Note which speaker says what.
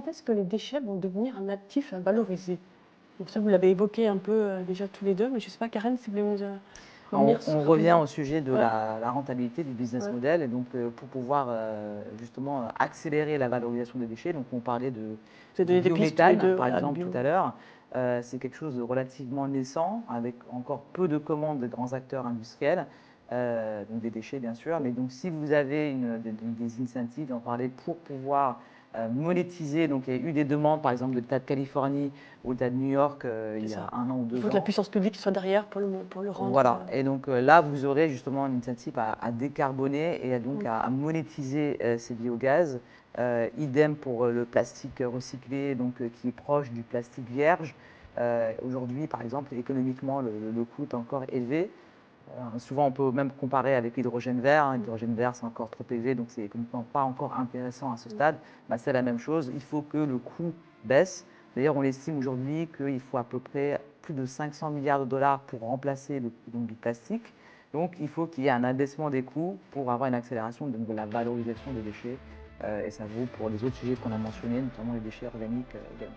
Speaker 1: quand est-ce que les déchets vont devenir un actif à valoriser? Donc ça, vous l'avez évoqué un peu déjà tous les deux, mais je ne sais pas, Karen, si vous voulez
Speaker 2: On,
Speaker 1: revenir
Speaker 2: on revient
Speaker 1: rapidement.
Speaker 2: au sujet de
Speaker 1: Ouais,
Speaker 2: la rentabilité du business
Speaker 1: ouais.
Speaker 2: model et donc pour pouvoir justement accélérer la valorisation des déchets, donc on parlait
Speaker 1: Vous avez
Speaker 2: du
Speaker 1: donné des pistes tous les
Speaker 2: biométhane
Speaker 1: deux,
Speaker 2: par
Speaker 1: voilà, le
Speaker 2: exemple tout
Speaker 1: bio.
Speaker 2: à l'heure. C'est quelque chose de relativement naissant avec encore peu de commandes des grands acteurs industriels, donc des déchets bien sûr, mais donc si vous avez des incentives, on parlait pour pouvoir monétiser, donc il y a eu des demandes par exemple de l'État de Californie ou l'État de New York il
Speaker 1: C'est
Speaker 2: y a
Speaker 1: ça.
Speaker 2: 1 an ou
Speaker 1: Il
Speaker 2: 2
Speaker 1: faut que la
Speaker 2: ans.
Speaker 1: puissance publique soit derrière pour le rendre.
Speaker 2: Voilà, et donc là, vous aurez justement une initiative à décarboner et donc
Speaker 1: Mm.
Speaker 2: à monétiser ces biogaz. Idem pour le plastique recyclé, donc qui est proche du plastique vierge. Aujourd'hui, par exemple, économiquement, le coût est encore élevé. Souvent, on peut même comparer avec l'hydrogène vert. L'hydrogène vert, c'est encore trop élevé, donc c'est économiquement pas encore intéressant à ce stade. Bah, c'est la même chose, il faut que le coût baisse. D'ailleurs, on estime aujourd'hui qu'il faut à peu près plus de 500 milliards de dollars pour remplacer le coût du plastique. Donc, il faut qu'il y ait un abaissement des coûts pour avoir une accélération de la valorisation des déchets. Et ça vaut pour les autres sujets qu'on a mentionnés, notamment les déchets organiques également.